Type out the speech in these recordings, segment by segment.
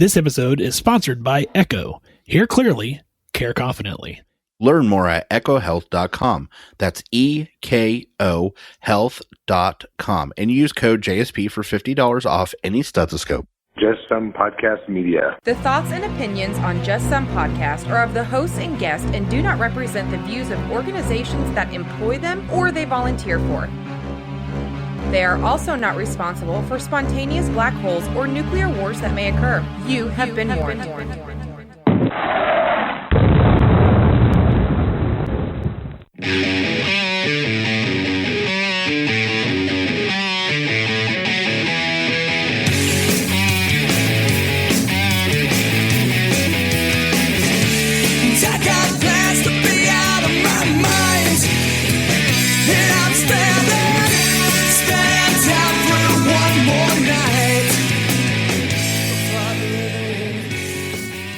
This episode is sponsored by Echo. Hear clearly, care confidently. Learn more at echohealth.com. That's EKO health.com. And use code JSP for $50 off any stethoscope. Just Some Podcast Media. The thoughts and opinions on Just Some Podcast are of the hosts and guests and do not represent the views of organizations that employ them or they volunteer for. They are also not responsible for spontaneous black holes or nuclear wars that may occur. You have been warned.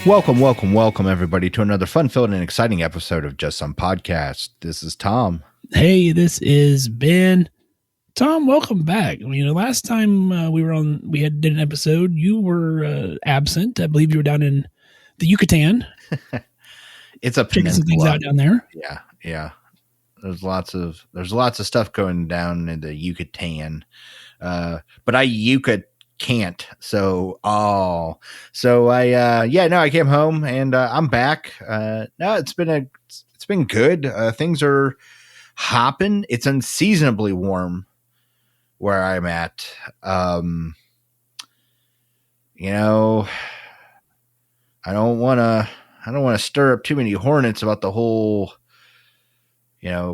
Welcome, everybody, to another fun-filled and exciting episode of Just Some Podcast. This is Tom. Hey, this is Ben. Tom, welcome back. Last time we did an episode, you were absent. I believe you were down in the Yucatan. It's a checking some things out down there. Yeah. There's lots of stuff going down in the Yucatan, but I can't. I came home and I'm back. It's been good. Things are hopping. It's unseasonably warm where I'm at. I don't want to stir up too many hornets about the whole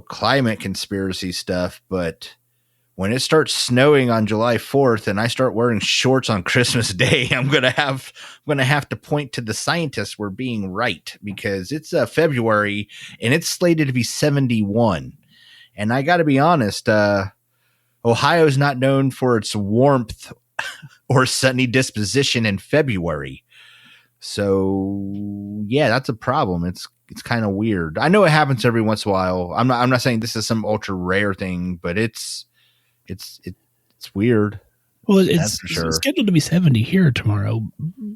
climate conspiracy stuff, but when it starts snowing on July 4th and I start wearing shorts on Christmas Day, I'm going to have to point to the scientists for being right, because it's February and it's slated to be 71. And I got to be honest, Ohio's not known for its warmth or sunny disposition in February. So yeah, that's a problem. It's kind of weird. I know it happens every once in a while. I'm not saying this is some ultra rare thing, but it's weird. Well, it's scheduled to be 70 here tomorrow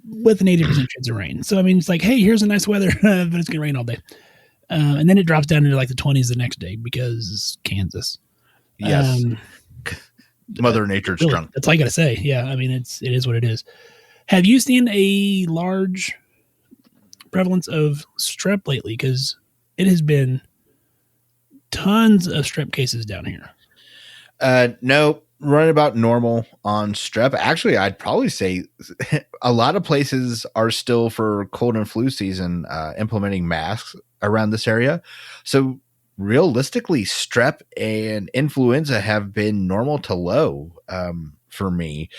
with an 80% chance of rain. So, it's like, hey, here's a nice weather, but it's going to rain all day. And then it drops down into like the 20s the next day because Kansas. Yes. Mother Nature's drunk. That's all I got to say. Yeah. It is what it is. Have you seen a large prevalence of strep lately? Because it has been tons of strep cases down here. No, running about normal on strep. Actually, I'd probably say a lot of places are still, for cold and flu season, implementing masks around this area. So realistically, strep and influenza have been normal to low for me.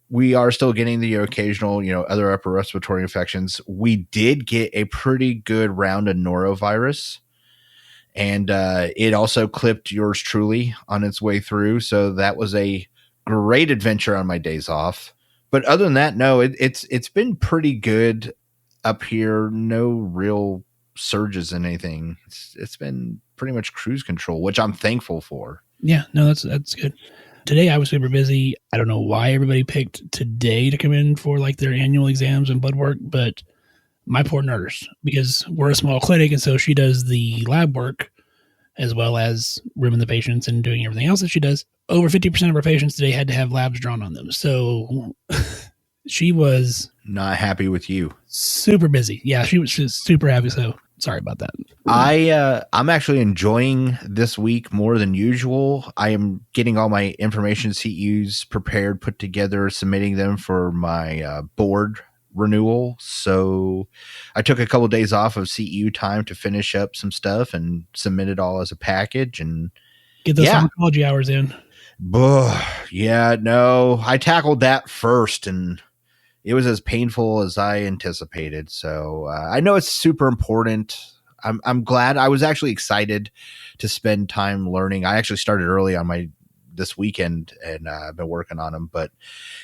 We are still getting the occasional, other upper respiratory infections. We did get a pretty good round of norovirus. And it also clipped yours truly on its way through. So that was a great adventure on my days off. But other than that, no, it's been pretty good up here. No real surges in anything. It's been pretty much cruise control, which I'm thankful for. Yeah, no, that's good. Today I was super busy. I don't know why everybody picked today to come in for like their annual exams and blood work, but my poor nurse, because we're a small clinic, and so she does the lab work as well as rooming the patients and doing everything else that she does. Over 50% of our patients today had to have labs drawn on them. So she was not happy with you. Super busy. Yeah, she was super happy. So sorry about that. I'm actually enjoying this week more than usual. I am getting all my information CEUs prepared, put together, submitting them for my board renewal. So I took a couple of days off of CEU time to finish up some stuff and submit it all as a package and get those pharmacology hours in. Yeah, no, I tackled that first and it was as painful as I anticipated. So I know it's super important. I'm glad. I was actually excited to spend time learning. I actually started early on this weekend and I've been working on them, but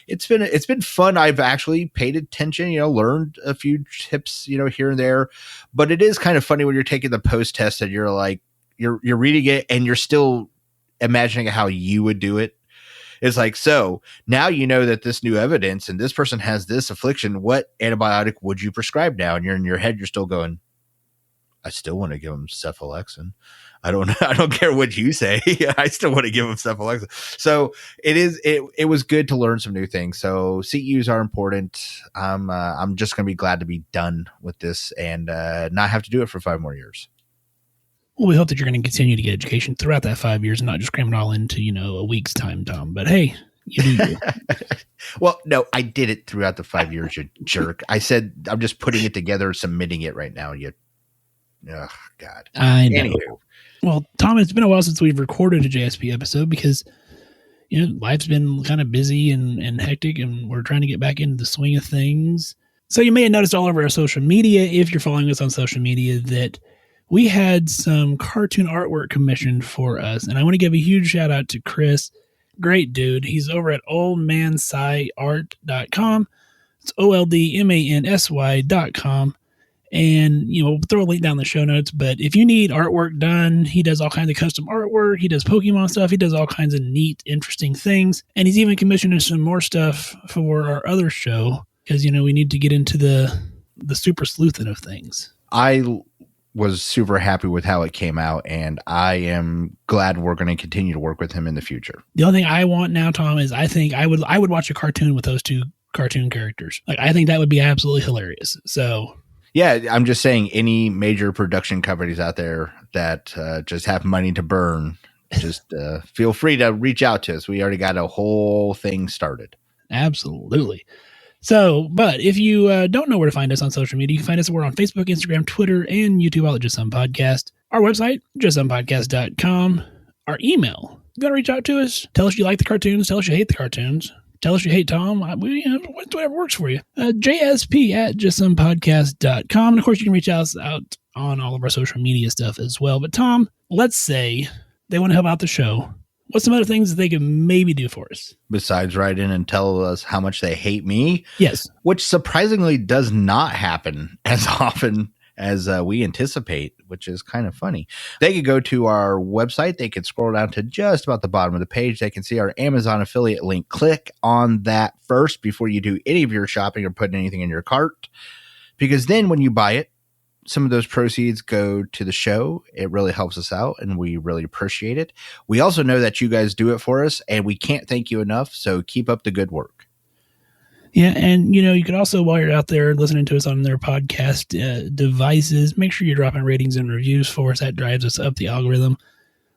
it's been fun. I've actually paid attention, learned a few tips, here and there, but it is kind of funny when you're taking the post test and you're like, you're reading it and you're still imagining how you would do it. It's like, so now you know that this new evidence and this person has this affliction. What antibiotic would you prescribe now? And you're in your head, you're still going, I still want to give them cephalexin. I don't care what you say. I still want to give them cephalexin. So it was good to learn some new things. So CEUs are important. I'm just going to be glad to be done with this and not have to do it for 5 more years. Well, we hope that you're going to continue to get education throughout that 5 years and not just cram it all into, a week's time, Tom. But hey, you do you. Well, no, I did it throughout the 5 years, you jerk. I said I'm just putting it together, submitting it right now. Oh, God. I know. Anywho. Well, Tom, it's been a while since we've recorded a JSP episode because, life's been kind of busy and hectic, and we're trying to get back into the swing of things. So you may have noticed all over our social media, if you're following us on social media, that we had some cartoon artwork commissioned for us. And I want to give a huge shout out to Chris. Great dude. He's over at oldmanssyart.com. It's OLDMANSY.com. And, we'll throw a link down in the show notes. But if you need artwork done, he does all kinds of custom artwork. He does Pokemon stuff. He does all kinds of neat, interesting things. And he's even commissioning some more stuff for our other show because, we need to get into the super sleuthing of things. I was super happy with how it came out, and I am glad we're going to continue to work with him in the future. The only thing I want now, Tom, is I think I would watch a cartoon with those two cartoon characters. Like, I think that would be absolutely hilarious. So... yeah, I'm just saying any major production companies out there that just have money to burn, just feel free to reach out to us. We already got a whole thing started. Absolutely. So, but if you don't know where to find us on social media, you can find us. We're on Facebook, Instagram, Twitter, and YouTube, all at Just Some Podcast. Our website, justsomepodcast.com. Our email. If you want to reach out to us, tell us you like the cartoons, tell us you hate the cartoons. Tell us you hate Tom. Whatever works for you. JSP at justsomepodcast.com. And of course, you can reach out on all of our social media stuff as well. But Tom, let's say they want to help out the show. What's some other things that they can maybe do for us? Besides write in and tell us how much they hate me? Yes. Which surprisingly does not happen as often as we anticipate, which is kind of funny. They could go to our website. They could scroll down to just about the bottom of the page. They can see our Amazon affiliate link. Click on that first before you do any of your shopping or putting anything in your cart, because then when you buy it, some of those proceeds go to the show. It really helps us out, and we really appreciate it. We also know that you guys do it for us, and we can't thank you enough, so keep up the good work. Yeah, and, you could also, while you're out there listening to us on their podcast devices, make sure you're dropping ratings and reviews for us. That drives us up the algorithm.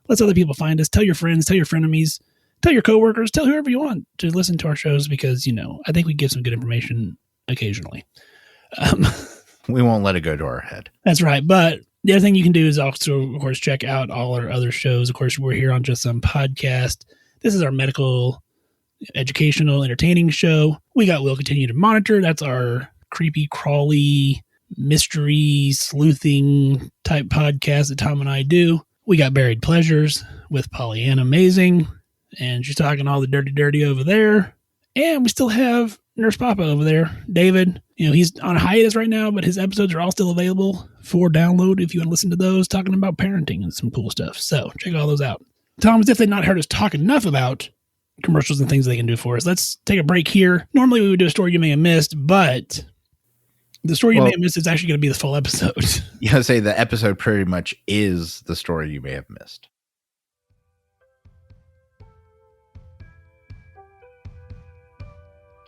Lets other people find us. Tell your friends, tell your frenemies, tell your coworkers, tell whoever you want to listen to our shows because, I think we give some good information occasionally. We won't let it go to our head. That's right. But the other thing you can do is also, of course, check out all our other shows. Of course, we're here on Just Some Podcast. This is our medical, educational, entertaining show. We got We'll Continue to Monitor. That's our creepy, crawly, mystery, sleuthing type podcast that Tom and I do. We got Buried Pleasures with Pollyanna Amazing, and she's talking all the dirty over there. And we still have Nurse Papa over there, David. He's on hiatus right now, but his episodes are all still available for download if you want to listen to those, talking about parenting and some cool stuff. So check all those out. Tom, as if they've not heard us talk enough about commercials and things they can do for us, let's take a break here. Normally we would do a story you may have missed, but the story you may have missed is actually going to be the full episode. You gotta say the episode pretty much is the story you may have missed.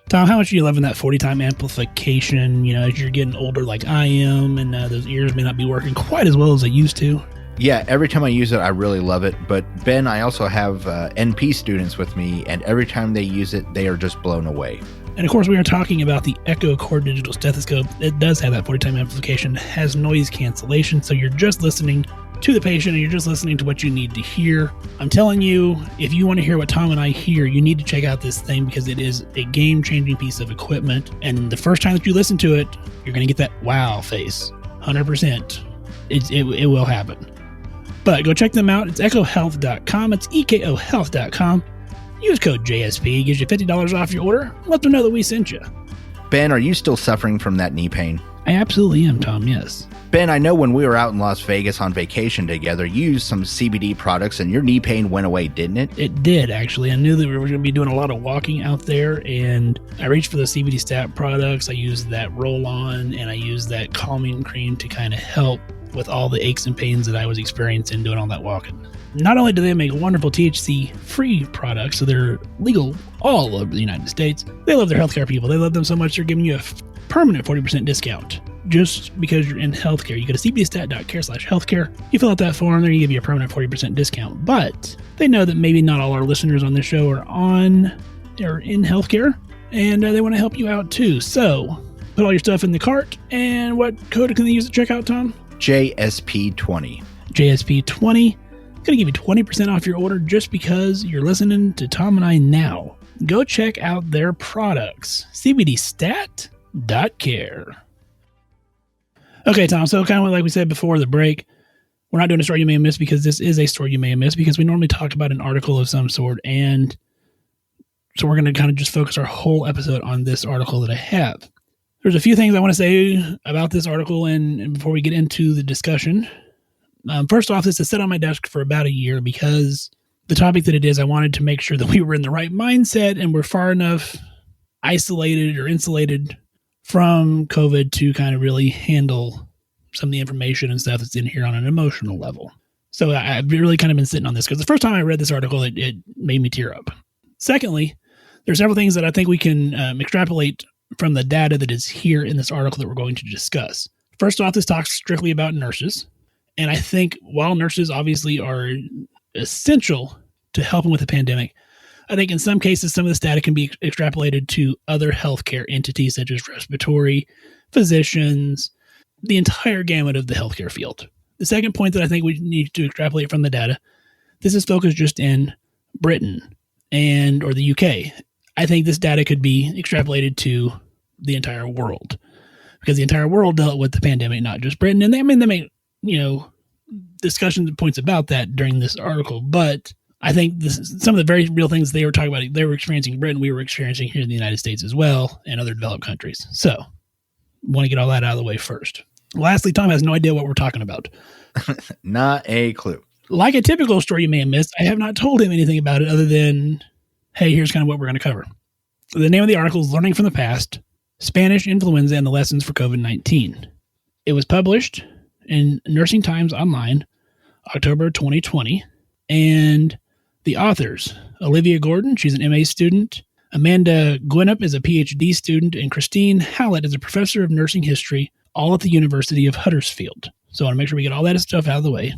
Tom, how much are you loving that 40-time amplification, as you're getting older like I am, and those ears may not be working quite as well as they used to? Yeah, every time I use it, I really love it. But Ben, I also have NP students with me, and every time they use it, they are just blown away. And of course, we are talking about the Echo Core Digital Stethoscope. It does have that 40-time amplification, has noise cancellation, so you're just listening to the patient and you're just listening to what you need to hear. I'm telling you, if you want to hear what Tom and I hear, you need to check out this thing because it is a game-changing piece of equipment. And the first time that you listen to it, you're going to get that wow face. 100%. It will happen. But go check them out. It's echohealth.com. It's ekohealth.com. Use code JSP. Gives you $50 off your order. Let them know that we sent you. Ben, are you still suffering from that knee pain? I absolutely am, Tom, yes. Ben, I know when we were out in Las Vegas on vacation together, you used some CBD products and your knee pain went away, didn't it? It did, actually. I knew that we were going to be doing a lot of walking out there, and I reached for the CBD stat products. I used that roll-on, and I used that calming cream to kind of help with all the aches and pains that I was experiencing doing all that walking. Not only do they make wonderful THC-free products, so they're legal all over the United States, they love their healthcare people. They love them so much they're giving you a permanent 40% discount just because you're in healthcare. You go to cbdstat.care/healthcare. You fill out that form, there you give you a permanent 40% discount. But they know that maybe not all our listeners on this show are in healthcare, and they want to help you out too. So put all your stuff in the cart, and what code can they use at checkout, Tom? JSP20. JSP20. Going to give you 20% off your order just because you're listening to Tom and I now. Go check out their products. cbdstat.care. Okay, Tom, so kind of like we said before the break, we're not doing a story you may have missed because this is a story you may have missed because we normally talk about an article of some sort, and so we're going to kind of just focus our whole episode on this article that I have. There's a few things I want to say about this article and before we get into the discussion. First off, this has sat on my desk for about a year because the topic that it is, I wanted to make sure that we were in the right mindset and we're far enough isolated or insulated from COVID to kind of really handle some of the information and stuff that's in here on an emotional level. So I've really kind of been sitting on this because the first time I read this article, it made me tear up. Secondly, there's several things that I think we can extrapolate from the data that is here in this article that we're going to discuss. First off, this talks strictly about nurses. And I think while nurses obviously are essential to helping with the pandemic, I think in some cases, some of this data can be extrapolated to other healthcare entities such as respiratory, physicians, the entire gamut of the healthcare field. The second point that I think we need to extrapolate from the data, this is focused just in Britain or the UK. I think this data could be extrapolated to the entire world because the entire world dealt with the pandemic, not just Britain. And they make, discussions and points about that during this article. But I think some of the very real things they were talking about, they were experiencing in Britain, we were experiencing here in the United States as well, and other developed countries. So want to get all that out of the way first. Lastly, Tom has no idea what we're talking about. Not a clue. Like a typical story you may have missed, I have not told him anything about it other than, hey, here's kind of what we're going to cover. The name of the article is Learning from the Past, Spanish Influenza and the Lessons for COVID-19. It was published in Nursing Times Online, October 2020. And the authors, Olivia Gordon, she's an MA student. Amanda Gwinnup is a PhD student. And Christine Hallett is a professor of nursing history, all at the University of Huddersfield. So I want to make sure we get all that stuff out of the way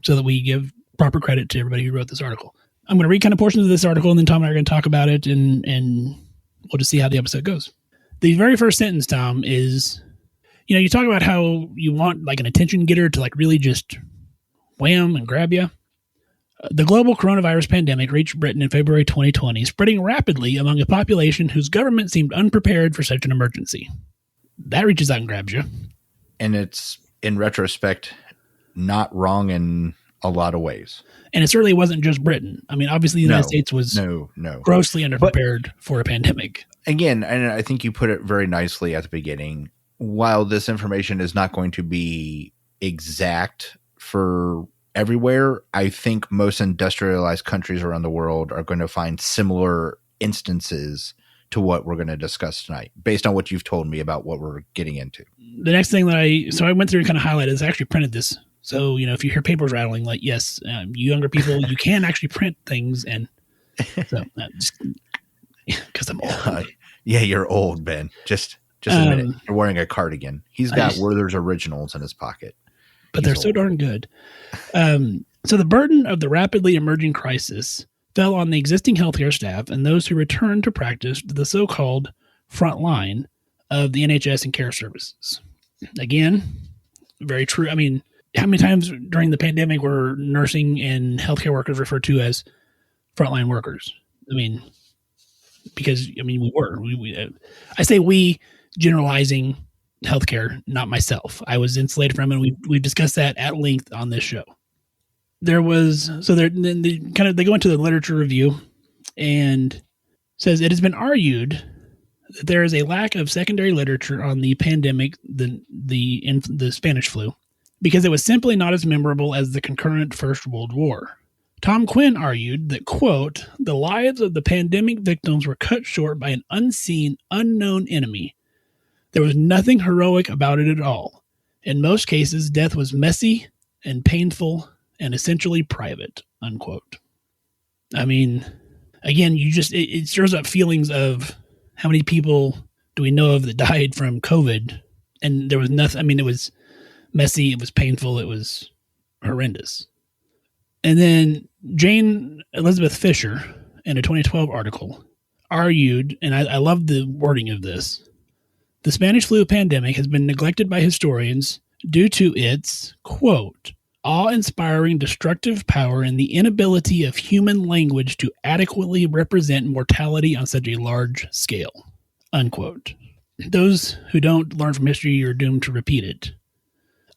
so that we give proper credit to everybody who wrote this article. I'm going to read kind of portions of this article, and then Tom and I are going to talk about it, and we'll just see how the episode goes. The very first sentence, Tom, is, you talk about how you want like an attention getter to like really just wham and grab you. The global coronavirus pandemic reached Britain in February 2020, spreading rapidly among a population whose government seemed unprepared for such an emergency. That reaches out and grabs you. And it's, in retrospect, not wrong in a lot of ways. And it certainly wasn't just Britain. I mean, obviously the United States was grossly underprepared for a pandemic. Again, and I think you put it very nicely at the beginning, while this information is not going to be exact for everywhere, I think most industrialized countries around the world are going to find similar instances to what we're going to discuss tonight, based on what you've told me about what we're getting into. The next thing that I went through and kind of highlighted is I actually printed this. So, if you hear papers rattling, like, yes, you younger people, you can actually print things. And so, just because I'm old. Yeah, you're old, Ben. Just a minute. You're wearing a cardigan. He's got Werther's Originals in his pocket. But they're so darn good. So the burden of the rapidly emerging crisis fell on the existing healthcare staff and those who returned to practice the so-called front line of the NHS and care services. Again, very true. I mean, how many times during the pandemic were nursing and healthcare workers referred to as frontline workers? I mean, because, we were. I say we, generalizing healthcare, not myself. I was insulated from it. And we've discussed that at length on this show. They go into the literature review and says it has been argued that there is a lack of secondary literature on the pandemic, the Spanish flu, because it was simply not as memorable as the concurrent First World War. Tom Quinn argued that, quote, the lives of the pandemic victims were cut short by an unseen, unknown enemy. There was nothing heroic about it at all. In most cases, death was messy and painful and essentially private, unquote. I mean, again, it stirs up feelings of how many people do we know of that died from COVID? And there was nothing, I mean, it was messy, it was painful, it was horrendous. And then Jane Elizabeth Fisher, in a 2012 article, argued, and I love the wording of this, the Spanish flu pandemic has been neglected by historians due to its, quote, awe-inspiring destructive power and the inability of human language to adequately represent mortality on such a large scale, unquote. Those who don't learn from history are doomed to repeat it.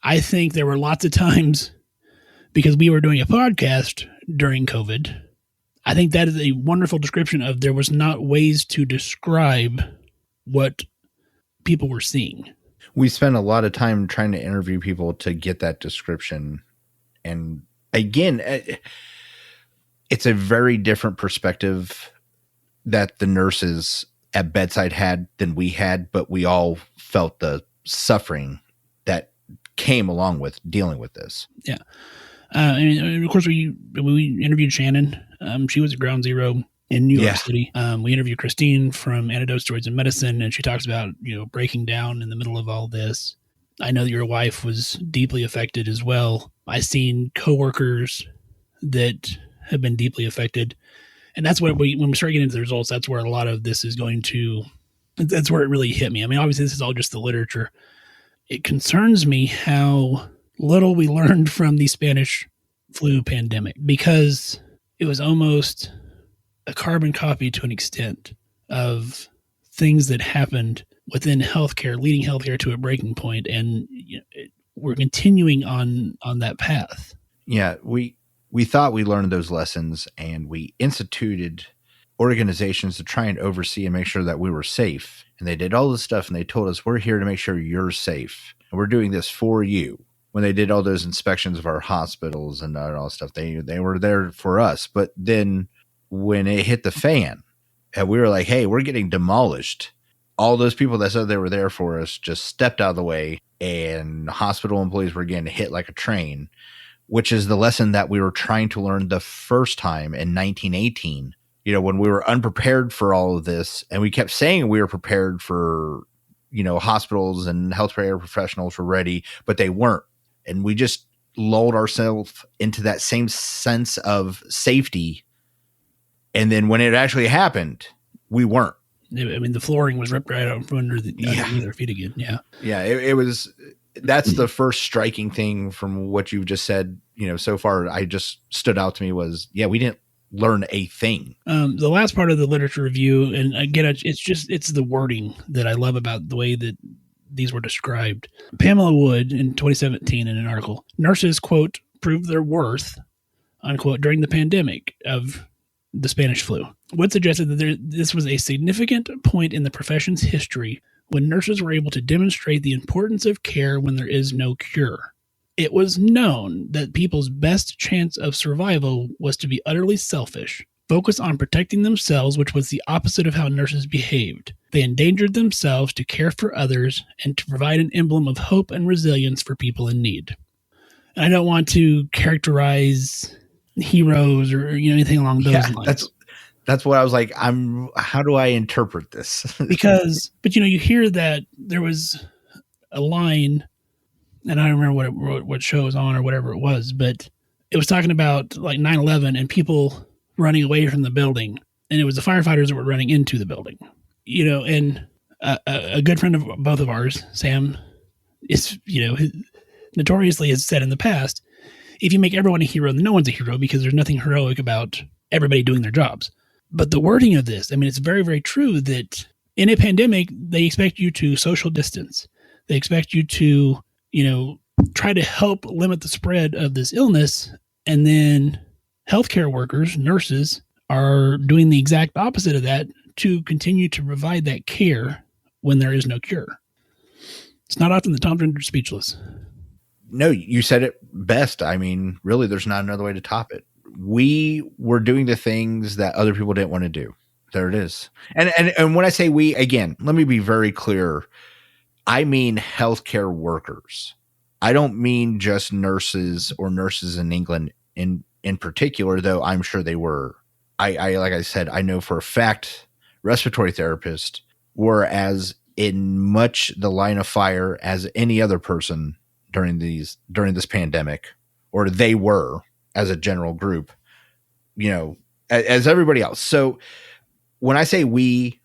I think there were lots of times, because we were doing a podcast during COVID, I think that is a wonderful description of there was not ways to describe what people were seeing. We spent a lot of time trying to interview people to get that description. And again, it's a very different perspective that the nurses at bedside had than we had, but we all felt the suffering that came along with dealing with this. Yeah. And of course, we interviewed Shannon. She was at Ground Zero in New York City. We interviewed Christine from Antidote, Stories, and Medicine, and she talks about, breaking down in the middle of all this. I know that your wife was deeply affected as well. I've seen coworkers that have been deeply affected. And that's when we start getting into the results, that's where a lot of this is that's where it really hit me. I mean, obviously this is all just the literature. It concerns me how little we learned from the Spanish flu pandemic, because it was almost a carbon copy to an extent of things that happened within healthcare, leading healthcare to a breaking point. And we're continuing on that path. Yeah. We thought we learned those lessons, and we instituted organizations to try and oversee and make sure that we were safe. And they did all this stuff, and they told us, we're here to make sure you're safe. And we're doing this for you. When they did all those inspections of our hospitals and all that stuff, they were there for us. But then when it hit the fan and we were like, hey, we're getting demolished, all those people that said they were there for us just stepped out of the way, and hospital employees were getting hit like a train, which is the lesson that we were trying to learn the first time in 1918, when we were unprepared for all of this. And we kept saying we were prepared for, hospitals and healthcare professionals were ready, but they weren't. And we just lulled ourselves into that same sense of safety. And then when it actually happened, we weren't. I mean, the flooring was ripped right out from under their feet again. Yeah. Yeah. It was, that's the first striking thing from what you've just said, so far. I just stood out to me was, we didn't learn a thing. The last part of the literature review, and again, it's the wording that I love about the way that these were described. Pamela Wood in 2017 in an article, nurses, quote, proved their worth, unquote, during the pandemic of the Spanish flu. Wood suggested that this was a significant point in the profession's history when nurses were able to demonstrate the importance of care when there is no cure. It was known that people's best chance of survival was to be utterly selfish, focus on protecting themselves, which was the opposite of how nurses behaved. They endangered themselves to care for others and to provide an emblem of hope and resilience for people in need. And I don't want to characterize heroes or anything along those lines. That's what I was like. How do I interpret this? But you hear that there was a line, and I don't remember what show it was on or whatever it was, but it was talking about like 9/11 and people running away from the building, and it was the firefighters that were running into the building. And a good friend of both of ours, Sam, is notoriously has said in the past, if you make everyone a hero, then no one's a hero, because there's nothing heroic about everybody doing their jobs. But the wording of this, I mean, it's very, very true that in a pandemic, they expect you to social distance. They expect you to, try to help limit the spread of this illness. And then healthcare workers, nurses, are doing the exact opposite of that to continue to provide that care when there is no cure? It's not often that Tom's rendered speechless. No, you said it best. I mean, really, there's not another way to top it. We were doing the things that other people didn't want to do. There it is. And when I say we, again, let me be very clear. I mean healthcare workers. I don't mean just nurses or nurses in England in particular, though I'm sure they were. I like I said, I know for a fact respiratory therapists were as in much the line of fire as any other person during this pandemic, or they were as a general group, as everybody else. So when I say we,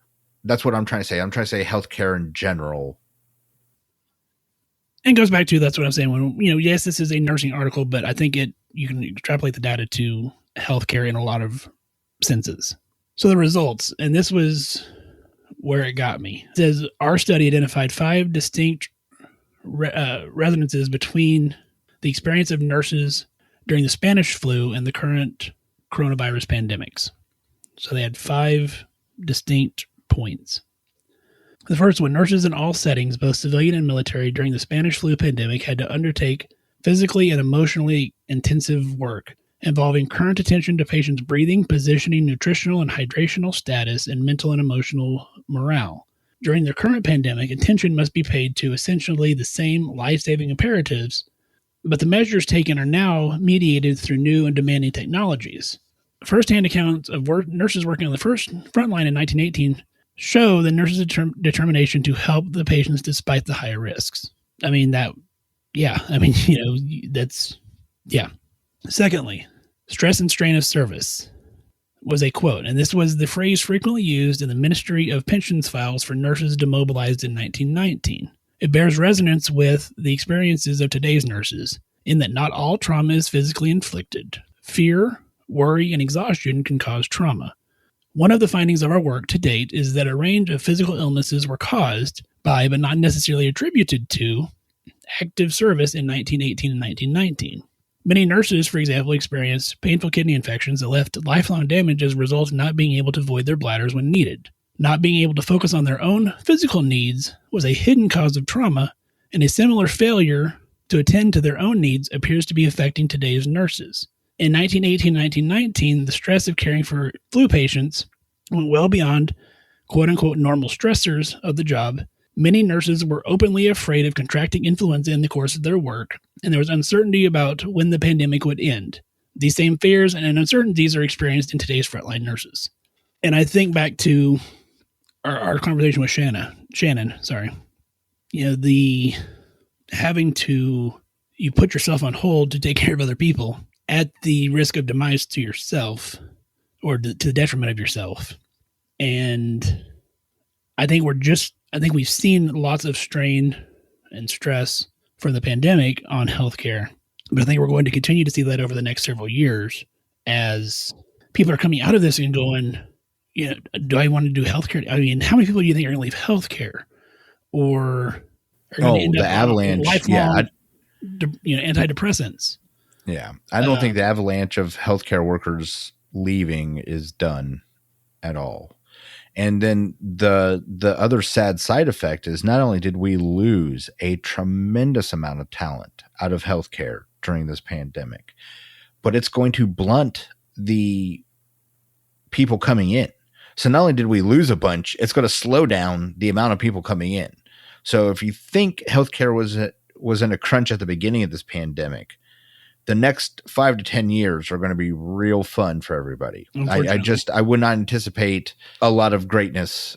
that's what I'm trying to say. I'm trying to say healthcare in general. And goes back to, that's what I'm saying. When, yes, this is a nursing article, but I think you can extrapolate the data to healthcare in a lot of senses. So the results, and this was where it got me. It says our study identified 5 distinct resonances between the experience of nurses during the Spanish flu and the current coronavirus pandemics. So they had 5 distinct points. The first one, nurses in all settings, both civilian and military, during the Spanish flu pandemic had to undertake physically and emotionally intensive work involving current attention to patients' breathing, positioning, nutritional and hydrational status, and mental and emotional morale. During the current pandemic, attention must be paid to essentially the same life-saving imperatives, but the measures taken are now mediated through new and demanding technologies. First-hand accounts of nurses working on the front line in 1918 show the nurses' determination to help the patients despite the high risks. I mean, that's. Secondly, stress and strain of service was a quote, and this was the phrase frequently used in the Ministry of Pensions files for nurses demobilized in 1919. It bears resonance with the experiences of today's nurses, in that not all trauma is physically inflicted. Fear, worry, and exhaustion can cause trauma. One of the findings of our work to date is that a range of physical illnesses were caused by, but not necessarily attributed to, active service in 1918 and 1919. Many nurses, for example, experienced painful kidney infections that left lifelong damage as a result of not being able to void their bladders when needed. Not being able to focus on their own physical needs was a hidden cause of trauma, and a similar failure to attend to their own needs appears to be affecting today's nurses. In 1918 and 1919, the stress of caring for flu patients went well beyond quote-unquote normal stressors of the job. Many nurses were openly afraid of contracting influenza in the course of their work, and there was uncertainty about when the pandemic would end. These same fears and uncertainties are experienced in today's frontline nurses. And I think back to our conversation with Shannon, the having to, you put yourself on hold to take care of other people at the risk of demise to yourself, or to the detriment of yourself. And I think we've seen lots of strain and stress from the pandemic on healthcare, but I think we're going to continue to see that over the next several years as people are coming out of this and going, do I want to do healthcare? I mean, how many people do you think are going to leave healthcare, or are going to end up the avalanche? Lifelong, antidepressants? Yeah, I don't think the avalanche of healthcare workers leaving is done at all. And then the other sad side effect is not only did we lose a tremendous amount of talent out of healthcare during this pandemic, but it's going to blunt the people coming in. So not only did we lose a bunch, it's going to slow down the amount of people coming in. So if you think healthcare was in a crunch at the beginning of this pandemic, the next 5 to 10 years are going to be real fun for everybody. I would not anticipate a lot of greatness,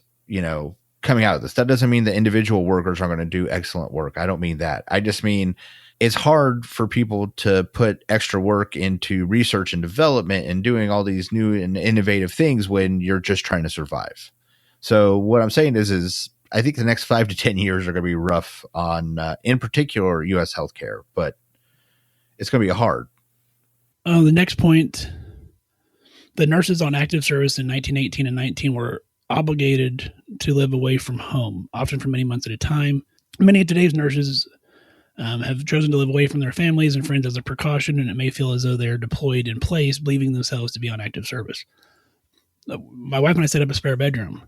coming out of this. That doesn't mean the individual workers are going to do excellent work. I don't mean that. I just mean it's hard for people to put extra work into research and development and doing all these new and innovative things when you're just trying to survive. So what I'm saying is I think the next 5 to 10 years are going to be rough on, in particular, U.S. healthcare, but it's going to be hard. The next point, the nurses on active service in 1918 and 19 were obligated to live away from home, often for many months at a time. Many of today's nurses have chosen to live away from their families and friends as a precaution, and it may feel as though they're deployed in place, believing themselves to be on active service. My wife and I set up a spare bedroom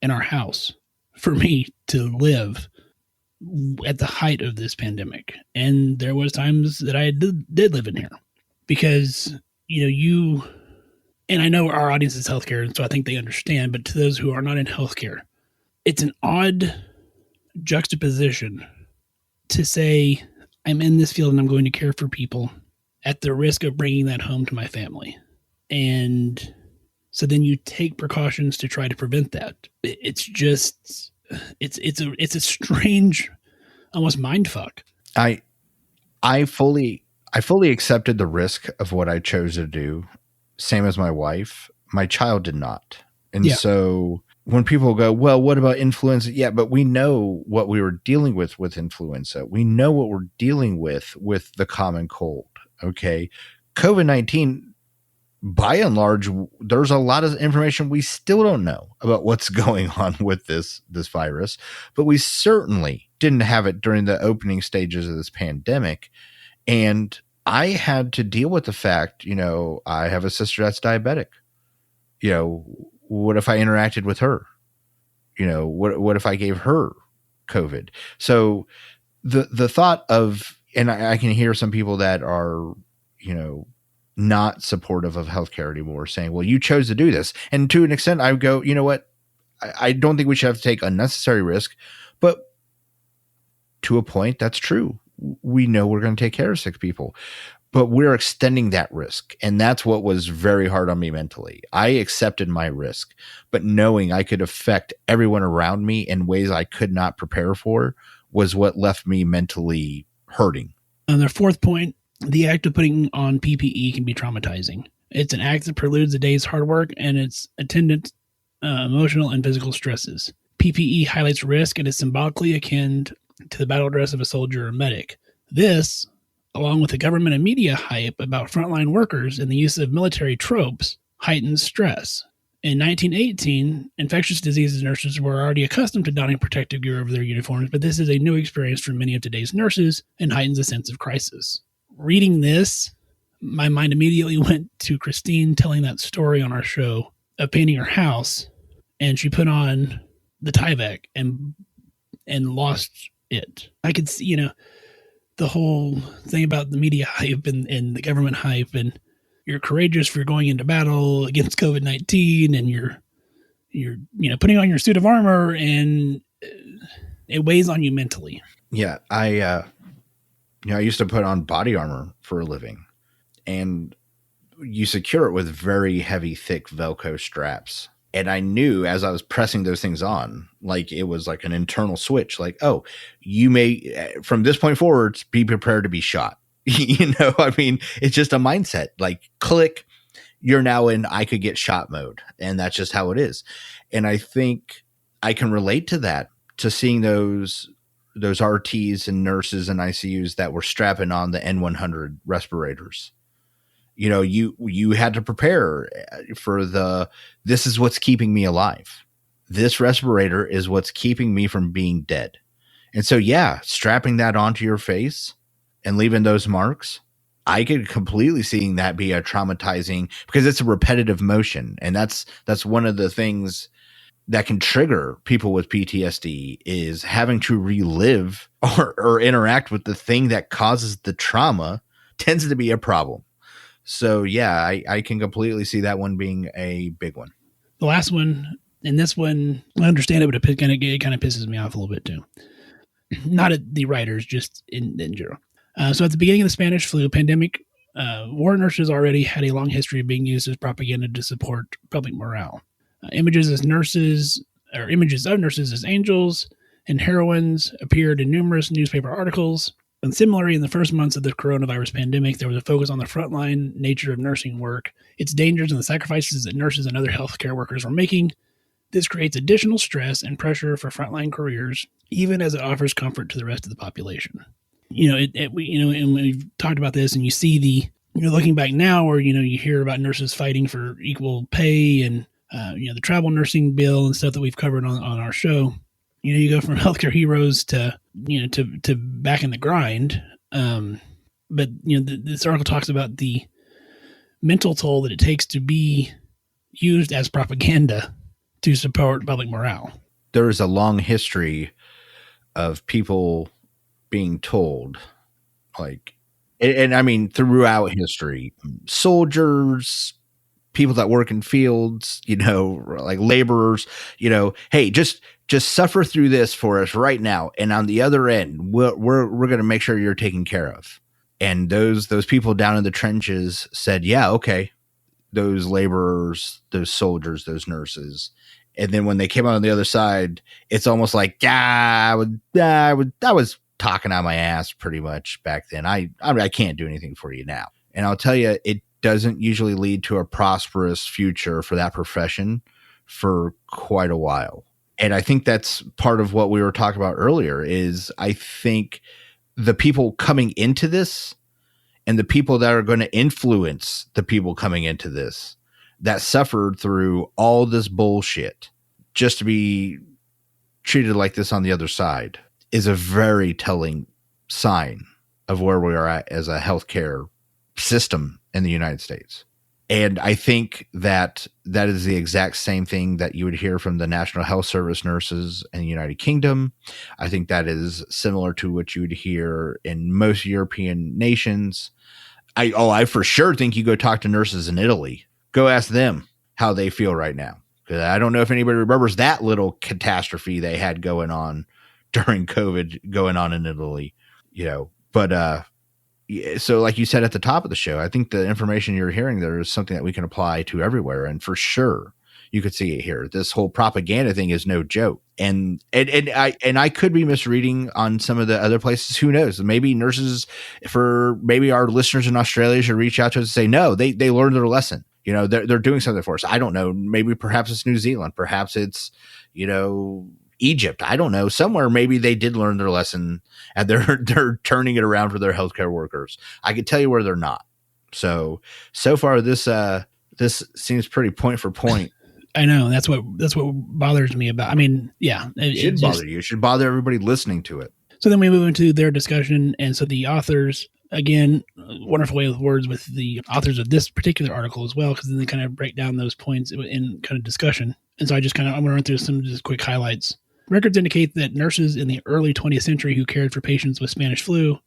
in our house for me to live at the height of this pandemic. And there was times that I did live in here because, and I know our audience is healthcare, and so I think they understand, but to those who are not in healthcare, it's an odd juxtaposition to say, I'm in this field and I'm going to care for people at the risk of bringing that home to my family. And so then you take precautions to try to prevent that. It's just, it's a strange, almost mind fuck. I fully accepted the risk of what I chose to do. Same as my wife. My child did not. And so when people go, well, what about influenza? Yeah, but we know what we were dealing with influenza. We know what we're dealing with the common cold. Okay. COVID-19, by and large, there's a lot of information we still don't know about what's going on with this virus, but we certainly didn't have it during the opening stages of this pandemic. And I had to deal with the fact, I have a sister that's diabetic. What if I interacted with her? What if I gave her COVID? So the thought of, and I can hear some people that are, not supportive of healthcare anymore saying, well, you chose to do this. And to an extent I would go, you know what? I don't think we should have to take unnecessary risk, but to a point that's true. We know we're going to take care of sick people, but we're extending that risk. And that's what was very hard on me mentally. I accepted my risk, but knowing I could affect everyone around me in ways I could not prepare for was what left me mentally hurting. And their fourth point, the act of putting on PPE can be traumatizing. It's an act that preludes a day's hard work and its attendant emotional and physical stresses. PPE highlights risk and is symbolically akin to the battle dress of a soldier or medic. This, along with the government and media hype about frontline workers and the use of military tropes, heightens stress. In 1918, infectious diseases nurses were already accustomed to donning protective gear over their uniforms, but this is a new experience for many of today's nurses and heightens a sense of crisis. Reading this, my mind immediately went to Christine telling that story on our show of painting her house, and she put on the Tyvek and lost it. I could see, the whole thing about the media hype and the government hype, and you're courageous for going into battle against COVID-19, and you're putting on your suit of armor, and it weighs on you mentally. Yeah, I used to put on body armor for a living, and you secure it with very heavy, thick Velcro straps. And I knew as I was pressing those things on, like it was like an internal switch, like, oh, you may, from this point forward, be prepared to be shot. It's just a mindset, like click, you're now in I could get shot mode. And that's just how it is. And I think I can relate to that, to seeing those RTs and nurses and ICUs that were strapping on the N100 respirators. You had to prepare for this is what's keeping me alive. This respirator is what's keeping me from being dead. And so, strapping that onto your face and leaving those marks, I could completely seeing that be a traumatizing, because it's a repetitive motion. And that's one of the things that can trigger people with PTSD, is having to relive or interact with the thing that causes the trauma tends to be a problem. So, I can completely see that one being a big one. The last one, and this one, I understand it, but it kind of pisses me off a little bit too. Not at the writers, just in general. So at the beginning of the Spanish flu pandemic, war nurses already had a long history of being used as propaganda to support public morale. Images of nurses as angels and heroines appeared in numerous newspaper articles. And similarly, in the first months of the coronavirus pandemic, there was a focus on the frontline nature of nursing work, its dangers, and the sacrifices that nurses and other healthcare workers were making. This creates additional stress and pressure for frontline careers, even as it offers comfort to the rest of the population. And we've talked about this, and you see looking back now, where you hear about nurses fighting for equal pay, and the travel nursing bill and stuff that we've covered on our show. You go from healthcare heroes to back in the grind. But this article talks about the mental toll that it takes to be used as propaganda to support public morale. There is a long history of people being told, like, and I mean, throughout history, soldiers, people that work in fields, like laborers, hey, just suffer through this for us right now. And on the other end, we're going to make sure you're taken care of. And those people down in the trenches said, yeah, okay. Those laborers, those soldiers, those nurses. And then when they came out on the other side, it's almost like, I was talking on my ass pretty much back then. I can't do anything for you now. And I'll tell you, it doesn't usually lead to a prosperous future for that profession for quite a while. And I think that's part of what we were talking about earlier is I think the people coming into this and the people that are going to influence the people coming into this that suffered through all this bullshit just to be treated like this on the other side is a very telling sign of where we are at as a healthcare system in the United States. And I think that is the exact same thing that you would hear from the National Health Service nurses in the United Kingdom. I think that is similar to what you would hear in most European nations. I for sure think you go talk to nurses in Italy. Go ask them how they feel right now. Because I don't know if anybody remembers that little catastrophe they had going on during COVID going on in Italy, but so like you said at the top of the show, I think the information you're hearing there is something that we can apply to everywhere. And for sure you could see it here. This whole propaganda thing is no joke. And I could be misreading on some of the other places. Who knows? Maybe nurses maybe our listeners in Australia should reach out to us and say, no, they learned their lesson. They're doing something for us. I don't know. Maybe perhaps it's New Zealand. Perhaps it's, Egypt. I don't know. Somewhere maybe they did learn their lesson and they're turning it around for their healthcare workers. I can tell you where they're not. So far this seems pretty point for point. I know that's what bothers me about. I mean, yeah, it should bother you. It should bother everybody listening to it. So then we move into their discussion, and so the authors, again, wonderful way with words with the authors of this particular article as well, because then they kind of break down those points in kind of discussion. And so I'm going to run through some just quick highlights. Records indicate that nurses in the early 20th century who cared for patients with Spanish flu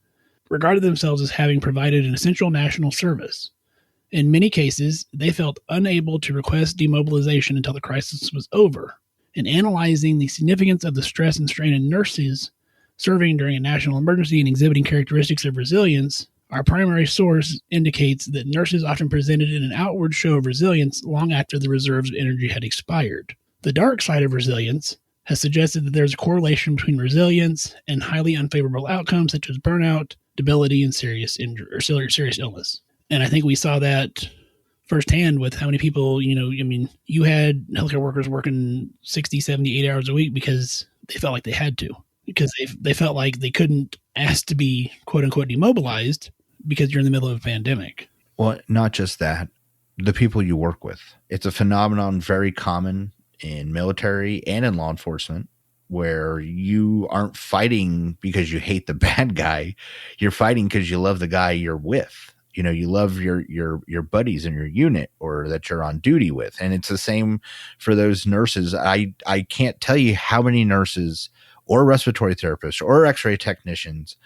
regarded themselves as having provided an essential national service. In many cases, they felt unable to request demobilization until the crisis was over. In analyzing the significance of the stress and strain in nurses serving during a national emergency and exhibiting characteristics of resilience, our primary source indicates that nurses often presented in an outward show of resilience long after the reserves of energy had expired. The dark side of resilience has suggested that there's a correlation between resilience and highly unfavorable outcomes such as burnout, debility, and serious injury or serious illness. And I think we saw that firsthand with how many people, you had healthcare workers working 60, 70, 80 hours a week because they felt like they had to, because they felt like they couldn't ask to be quote unquote demobilized because you're in the middle of a pandemic. Well, not just that, the people you work with. It's a phenomenon very common in military and in law enforcement, where you aren't fighting because you hate the bad guy. You're fighting because you love the guy you're with. You love your buddies in your unit or that you're on duty with. And it's the same for those nurses. I can't tell you how many nurses or respiratory therapists or x-ray technicians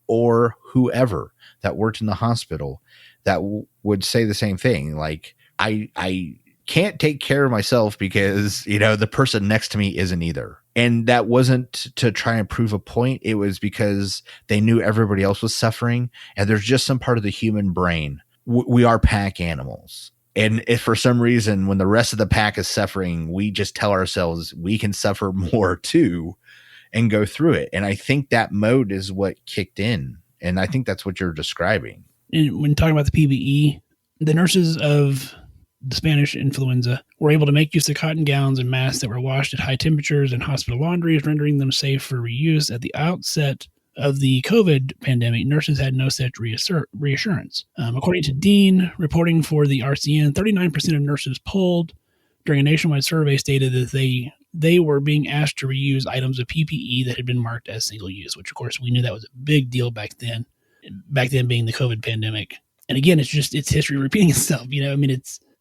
or whoever that worked in the hospital that would say the same thing. Like, I can't take care of myself because, the person next to me isn't either. And that wasn't to try and prove a point. It was because they knew everybody else was suffering. And there's just some part of the human brain. We are pack animals. And if for some reason, when the rest of the pack is suffering, we just tell ourselves we can suffer more too and go through it. And I think that mode is what kicked in. And I think that's what you're describing. And when talking about the PPE, the nurses of the Spanish influenza were able to make use of cotton gowns and masks that were washed at high temperatures in hospital laundries, rendering them safe for reuse. At the outset of the COVID pandemic, nurses had no such reassurance. According to Dean, reporting for the RCN, 39% of nurses polled during a nationwide survey stated that they were being asked to reuse items of PPE that had been marked as single use, which of course we knew that was a big deal back then being the COVID pandemic. And again, it's history repeating itself.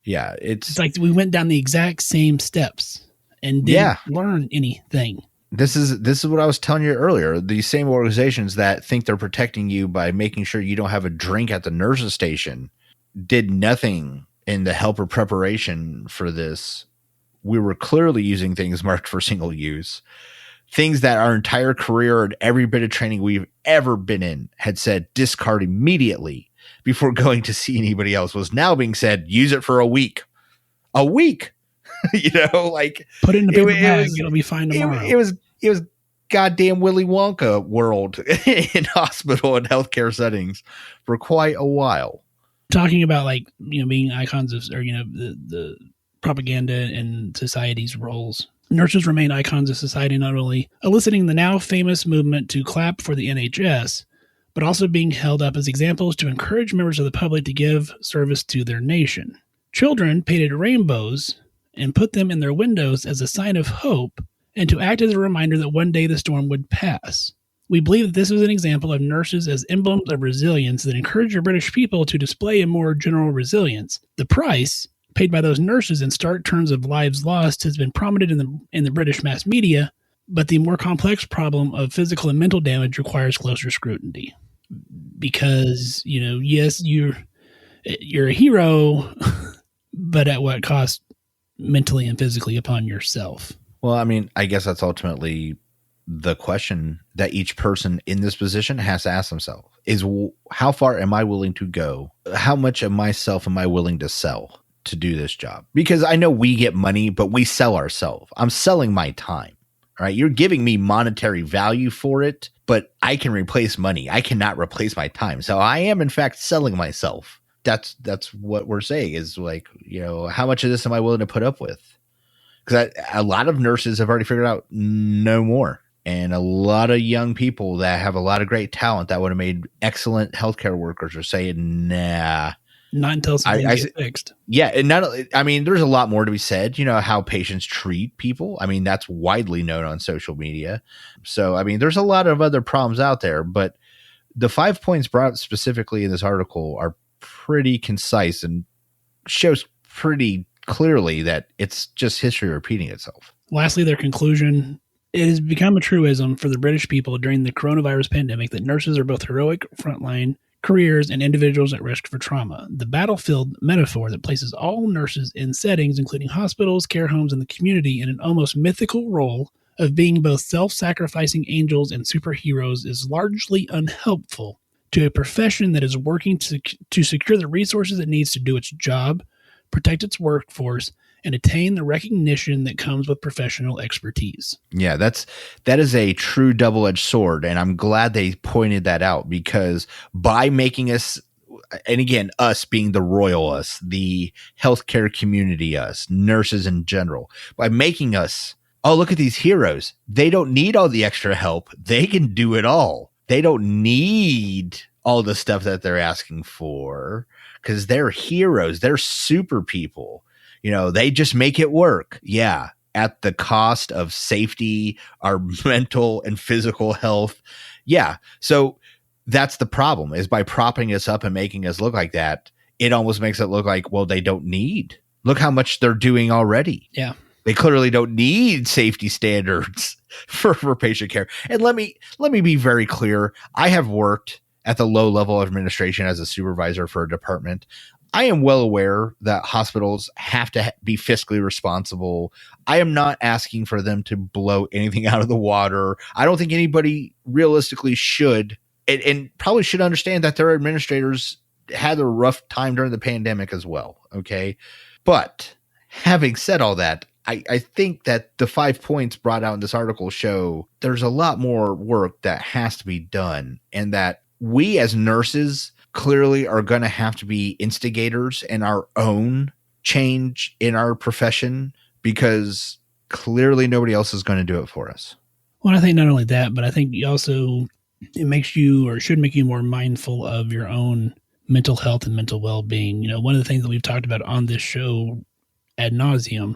Yeah, It's like we went down the exact same steps and didn't learn anything. This is what I was telling you earlier. These same organizations that think they're protecting you by making sure you don't have a drink at the nurse's station did nothing in the help or preparation for this. We were clearly using things marked for single use. Things that our entire career and every bit of training we've ever been in had said discard immediately before going to see anybody else was now being said, use it for a week. A week. Like put it in a paper bag, it'll be fine tomorrow. It was goddamn Willy Wonka world in hospital and healthcare settings for quite a while. Talking about being icons of, or the propaganda and society's roles. Nurses remain icons of society, not only eliciting the now famous movement to clap for the NHS, but also being held up as examples to encourage members of the public to give service to their nation. Children painted rainbows and put them in their windows as a sign of hope and to act as a reminder that one day the storm would pass. We believe that this was an example of nurses as emblems of resilience that encourage the British people to display a more general resilience. The price paid by those nurses in stark terms of lives lost has been prominent in the British mass media, but the more complex problem of physical and mental damage requires closer scrutiny. Because, yes, you're a hero, but at what cost mentally and physically upon yourself? Well, I mean, I guess that's ultimately the question that each person in this position has to ask themselves is, how far am I willing to go? How much of myself am I willing to sell to do this job? Because I know we get money, but we sell ourselves. I'm selling my time, right? You're giving me monetary value for it, but I can replace money. I cannot replace my time. So I am in fact selling myself. That's what we're saying is how much of this am I willing to put up with? Because a lot of nurses have already figured out no more. And a lot of young people that have a lot of great talent that would have made excellent healthcare workers are saying, nah. Not until something gets fixed. Yeah. And there's a lot more to be said, how patients treat people. I mean, that's widely known on social media. So, there's a lot of other problems out there, but the 5 points brought up specifically in this article are pretty concise and shows pretty clearly that it's just history repeating itself. Lastly, their conclusion: it has become a truism for the British people during the coronavirus pandemic that nurses are both heroic frontline careers and individuals at risk for trauma. The battlefield metaphor that places all nurses in settings, including hospitals, care homes, and the community, in an almost mythical role of being both self-sacrificing angels and superheroes is largely unhelpful to a profession that is working to secure the resources it needs to do its job, protect its workforce, and attain the recognition that comes with professional expertise. Yeah, that is a true double-edged sword, and I'm glad they pointed that out, because by making us, and again, us being the royal us, the healthcare community us, nurses in general, by making us, oh, look at these heroes. They don't need all the extra help. They can do it all. They don't need all the stuff that they're asking for because they're heroes. They're super people. They just make it work. Yeah. At the cost of safety, our mental and physical health. Yeah. So that's the problem, is by propping us up and making us look like that, it almost makes it look like, well, they don't need. Look how much they're doing already. Yeah. They clearly don't need safety standards for patient care. And let me be very clear. I have worked at the low level of administration as a supervisor for a department. I am well aware that hospitals have to be fiscally responsible. I am not asking for them to blow anything out of the water. I don't think anybody realistically should, and probably should understand that their administrators had a rough time during the pandemic as well. Okay. But having said all that, I think that the 5 points brought out in this article show there's a lot more work that has to be done, and that we as nurses clearly are going to have to be instigators in our own change in our profession, because clearly nobody else is going to do it for us. Well, I think not only that, but I think also it makes you, or should make you, more mindful of your own mental health and mental well-being. One of the things that we've talked about on this show ad nauseum,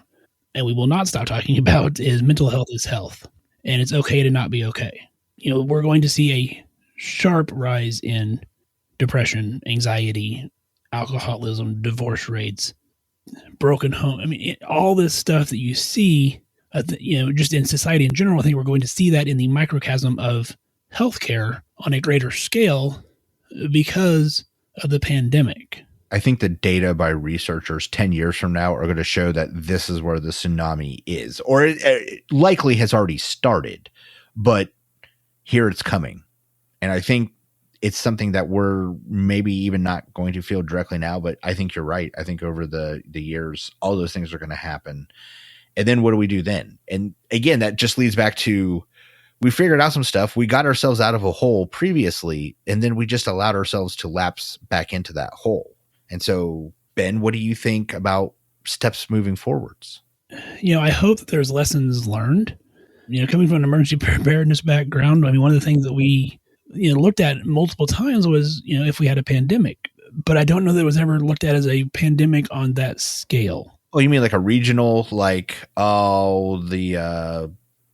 and we will not stop talking about, is mental health is health, and it's okay to not be okay. We're going to see a sharp rise in depression, anxiety, alcoholism, divorce rates, broken home. I mean, all this stuff that you see, just in society in general, I think we're going to see that in the microcosm of healthcare on a greater scale because of the pandemic. I think the data by researchers 10 years from now are going to show that this is where the tsunami is, or it likely has already started, but here it's coming. And I think it's something that we're maybe even not going to feel directly now, but I think you're right. I think over the years, all those things are going to happen. And then what do we do then? And again, that just leads back to, we figured out some stuff. We got ourselves out of a hole previously, and then we just allowed ourselves to lapse back into that hole. And so, Ben, what do you think about steps moving forwards? I hope that there's lessons learned. Coming from an emergency preparedness background, I mean, one of the things that we looked at multiple times was, if we had a pandemic, but I don't know that it was ever looked at as a pandemic on that scale. Oh, you mean like a regional,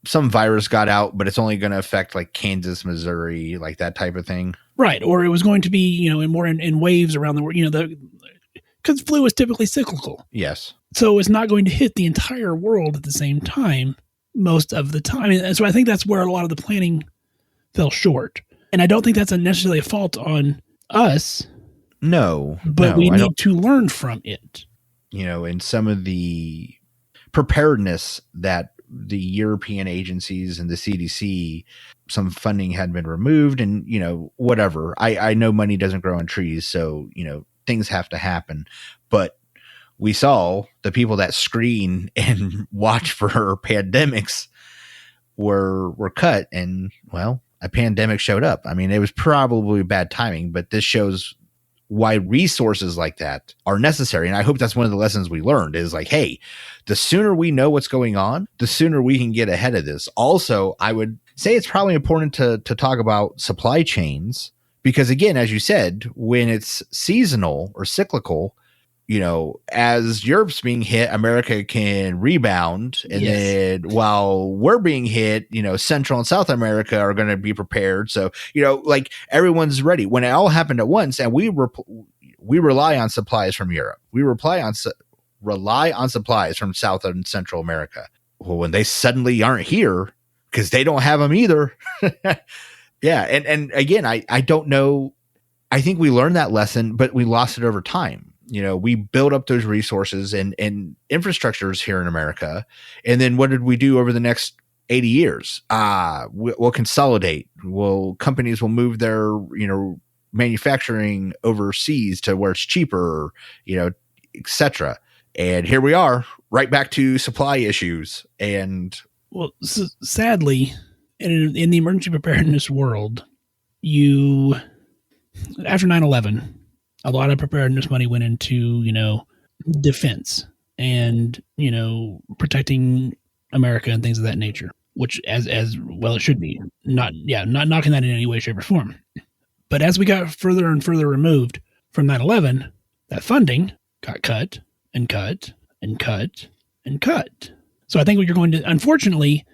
some virus got out, but it's only going to affect like Kansas, Missouri, like that type of thing? Right. Or it was going to be, in waves around the world, because flu is typically cyclical. Yes. So it's not going to hit the entire world at the same time most of the time. And so I think that's where a lot of the planning fell short. And I don't think that's necessarily a fault on us. No. But we need to learn from it. In some of the preparedness that the European agencies and the CDC, some funding had been removed and, whatever. I know money doesn't grow on trees, so, things have to happen. But we saw the people that screen and watch for pandemics were cut, and, well, a pandemic showed up. I mean, it was probably bad timing, but this shows why resources like that are necessary. And I hope that's one of the lessons we learned is like, hey, the sooner we know what's going on, the sooner we can get ahead of this. Also, I would say it's probably important to talk about supply chains, because again, as you said, when it's seasonal or cyclical, as Europe's being hit, America can rebound. And then while we're being hit, Central and South America are going to be prepared. So, like everyone's ready when it all happened at once. And we rely on supplies from Europe. We rely on supplies from South and Central America. Well, when they suddenly aren't here because they don't have them either. Yeah. And again, I don't know. I think we learned that lesson, but we lost it over time. We built up those resources and infrastructures here in America. And then what did we do over the next 80 years? We'll consolidate. Companies will move their, manufacturing overseas to where it's cheaper, et cetera. And here we are right back to supply issues. And sadly, in the emergency preparedness world, after 9/11, a lot of preparedness money went into, defense and, protecting America and things of that nature, which as well it should be. Not knocking that in any way, shape, or form. But as we got further and further removed from 9/11, that funding got cut and cut and cut and cut. So I think what you're going to, unfortunately,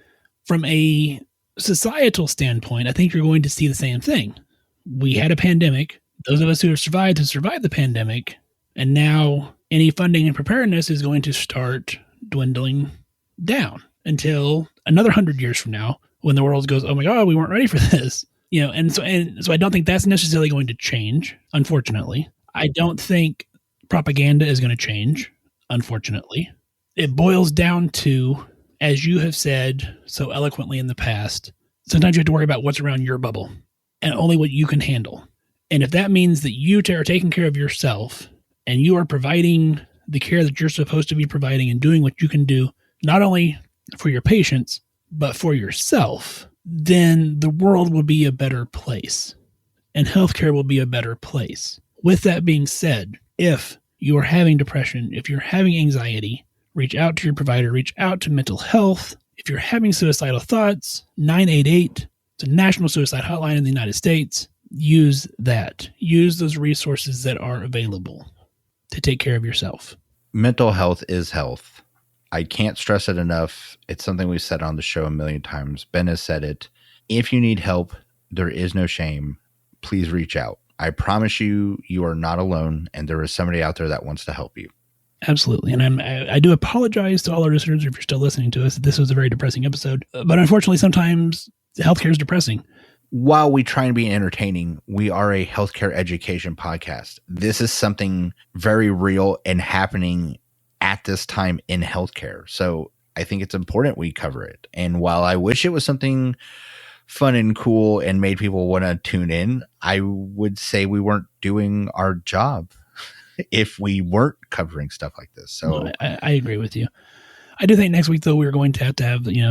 from a societal standpoint, I think you're going to see the same thing. We had a pandemic. Those of us who have survived the pandemic, and now any funding and preparedness is going to start dwindling down until another 100 years from now, when the world goes, oh my God, we weren't ready for this. And so I don't think that's necessarily going to change, unfortunately. I don't think propaganda is going to change, unfortunately. It boils down to, as you have said so eloquently in the past, sometimes you have to worry about what's around your bubble and only what you can handle. And if that means that you are taking care of yourself and you are providing the care that you're supposed to be providing and doing what you can do, not only for your patients, but for yourself, then the world will be a better place and healthcare will be a better place. With that being said, if you are having depression, if you're having anxiety, reach out to your provider, reach out to mental health. If you're having suicidal thoughts, 988, it's a national suicide hotline in the United States. Use that. Use those resources that are available to take care of yourself. Mental health is health. I can't stress it enough. It's something we've said on the show a million times. Ben has said it. If you need help, there is no shame. Please reach out. I promise you, you are not alone, and there is somebody out there that wants to help you. Absolutely. And I do apologize to all our listeners if you're still listening to us. This was a very depressing episode. But unfortunately, sometimes healthcare is depressing. While we try and be entertaining, we are a healthcare education podcast. This is something very real and happening at this time in healthcare. So I think it's important we cover it. And while I wish it was something fun and cool and made people want to tune in, I would say we weren't doing our job if we weren't covering stuff like this. So No, I agree with you. I do think next week, though, we're going to have,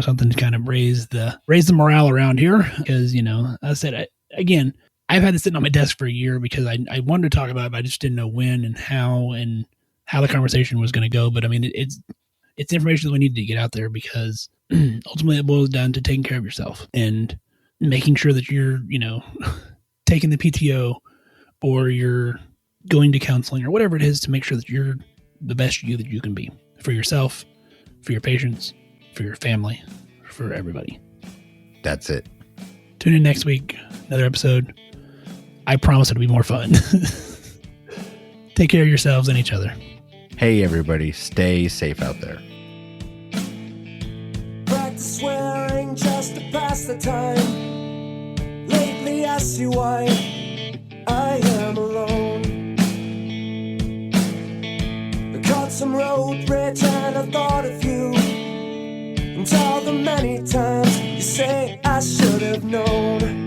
something to kind of raise the morale around here because, as I said, I've had this sitting on my desk for a year because I wanted to talk about it, but I just didn't know when and how the conversation was going to go. But I mean, it's information that we need to get out there because ultimately it boils down to taking care of yourself and making sure that you're, taking the PTO or you're going to counseling or whatever it is to make sure that you're the best you that you can be for yourself, for your patients, for your family, for everybody. That's it. Tune in next week, another episode. I promise it'll be more fun. Take care of yourselves and each other. Hey, everybody, stay safe out there. Practice swearing just to pass the time. Lately I see why I am alone. I caught some road rage and I thought of you. And all the many times you say I should have known.